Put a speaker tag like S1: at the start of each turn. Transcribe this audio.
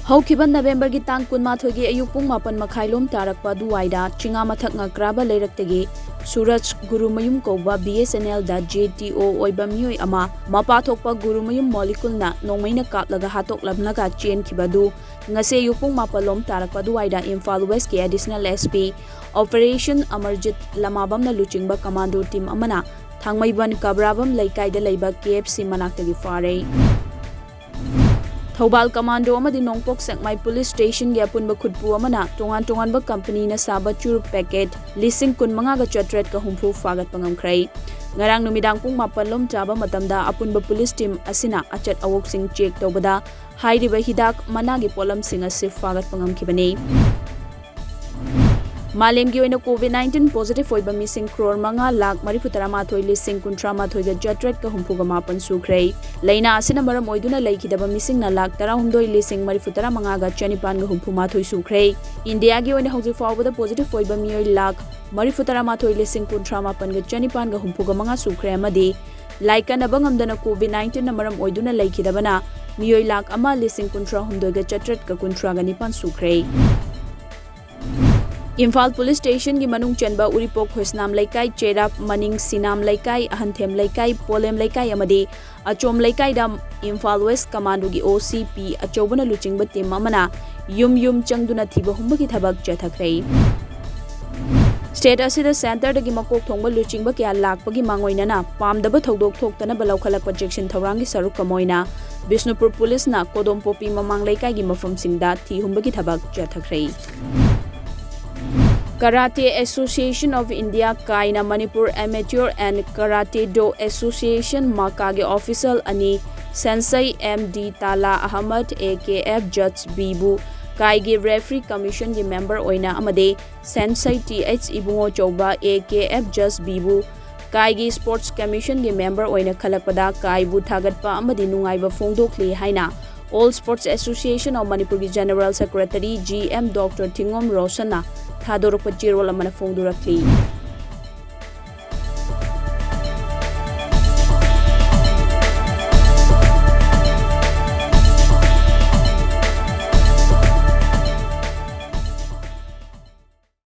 S1: ꯍꯧꯈꯤꯕ ꯅꯕꯦꯝꯕꯔꯒꯤ ꯇꯥꯡ 12ꯒꯤ ꯑꯌꯨꯛ ꯄꯨꯡ 8:30 ꯇꯥꯔꯛꯄ ꯑꯗꯨꯋꯥꯏꯗ ꯆꯤꯡꯉꯥ ꯃꯊꯛ ꯉꯛꯔꯥꯕ ꯂꯩꯔꯛꯇꯒꯤ ꯁꯨꯔꯖ ꯒꯨꯔꯨꯃꯌꯨꯝ ꯀꯧꯕ BSNLꯗ JTO ꯑꯣꯏꯕ ꯃꯤꯑꯣꯏ ꯑꯃ ꯃꯄꯥ ꯊꯣꯛꯄ ꯒꯨꯔꯨꯃꯌꯨꯝ ꯃꯣꯂꯤꯀꯨꯜꯅ ꯅꯣꯡꯃꯩꯅ ꯀꯥꯞꯂꯒ ꯍꯥꯠꯇꯣꯛꯂꯝꯂꯒ ꯆꯦꯟꯈꯤꯕꯗꯨ ꯉꯁꯤ ꯑꯌꯨꯛ ꯄꯨꯡ 8 ꯇꯥꯔꯛꯄ ꯑꯗꯨꯋꯥꯏꯗ ꯏꯝꯐꯥꯜ ꯋꯦꯁꯀꯤ ꯑꯦꯗꯤꯁꯅꯦꯜ SP ꯑꯣꯄꯔꯦꯁꯟ ꯑꯃꯔꯖꯤꯠ ꯂꯃꯥꯕꯝꯅ ꯂꯨꯆꯤꯡꯕ ꯀꯃꯥꯟꯗꯣ ꯇꯤꯝ ꯑꯃꯅ ꯊꯥꯡꯃꯩꯕꯟ ꯀꯕ꯭ꯔꯥꯕꯝ ꯂꯩꯀꯥꯏꯗ ꯂꯩꯕ KFC ꯃꯅꯥꯛꯇꯒꯤ ꯐꯥꯔꯦ꯫ ꯊꯧꯕꯥꯜ ꯀꯃꯥꯟꯗꯣ ꯑꯃꯗꯤ ꯅꯣꯡꯄꯣꯛ ꯁꯦꯛꯃꯥꯏ ꯄꯨꯂꯤꯁ ꯁ꯭ꯇꯦꯁꯟꯒꯤ ꯑꯄꯨꯟꯕ ꯈꯨꯠꯄꯨ ꯑꯃꯅ ꯇꯣꯉꯥꯟ-ꯇꯣꯉꯥꯟꯕ ꯀꯝꯄꯅꯤꯅ ꯁꯥꯕ ꯆꯨꯔꯨꯞ ꯄꯦꯀꯦꯠ 15,860 ꯐꯥꯒꯠꯄ ꯉꯝꯈ꯭ꯔꯦ꯫ ꯉꯔꯥꯡ ꯅꯨꯃꯤꯗꯥꯡ ꯄꯨꯡ 8 ꯇꯥꯕ ꯃꯇꯝꯗ ꯑꯄꯨꯟꯕ ꯄꯨꯂꯤꯁ ꯇꯤꯝ ꯑꯁꯤꯅ ꯑꯆꯠ ꯑꯋꯣꯛꯁꯤꯡ ꯆꯦꯛ ꯇꯧꯕꯗ ꯍꯥꯏꯔꯤꯕ ꯍꯤꯗꯥꯛ ꯃꯅꯥꯒꯤ ꯄꯣꯠꯂꯝꯁꯤꯡ ꯑꯁꯤ ꯐꯥꯒꯠꯄ ꯉꯝꯈꯤꯕꯅꯤ꯫ मालेमगी ओइना कोविड-19 पॉजिटिव ओइबा मिसिंग crore 5,39,138,738 सुख्रे। लैना असिना मरम ओइदुना लैखिदबा मिसिंग ना 1,39,135,960 सुख्रे। इंडिया की ओइना हौजिक फाउबदा पॉजिटिव ओइबा मियोय 1,39,138,735 सुख्रे अमदी लाइकनबा ngamdana कोविड-19 ना मरम ओइदुना लैखिदबना मियोय 1,19,138,919 सुख्रे। इम्फाल पुलिस स्टेशन की मनुंग चंबा उरीपोक होसनाम लैकाई चेराप मनिंग सिनाम लैकाई अहंथेम लैकाई पोलेम लैकाई अमदी अचोम लैकाई दा इम्फाल वेस्ट कमांडो की OCP अचौबना लुचिंग टीम अमना युम चंगदुना थिबा हुंबगी थबक चथखरे। स्टेट असिदा सेंटर दगी मकोक थोंबा लुचिंग क्या लाकपगी मांगोइना पामदब थौदोक थोक्तना बलौखलक जेक्शन थौरांगी सरुक कमोइना बिष्णुपुर पुलिस ना कोदोमपोपी ममांग लैकाई की मफमसिंगदा थी हुंबगी थबक चथखरे। Karate Association of India Kaina Manipur Amateur and Karate Do Association Makage Official Ani Sensei MD Tala Ahmad AKF Judge Bibu Kaigi Referee Commission की member ओइना अमदे Sensei TH Ibungo Chouba AKF Judge Bibu Kaigi Sports Commission की member ओइना खलकपदा काइबु थागतपा अमदे नुंगाइबा फोंदोक्ली हाइना All Sports Association of Manipur की General Secretary GM Dr. Thingom Rosana थादोरप चिरोल अमना फोंदुरक्ली।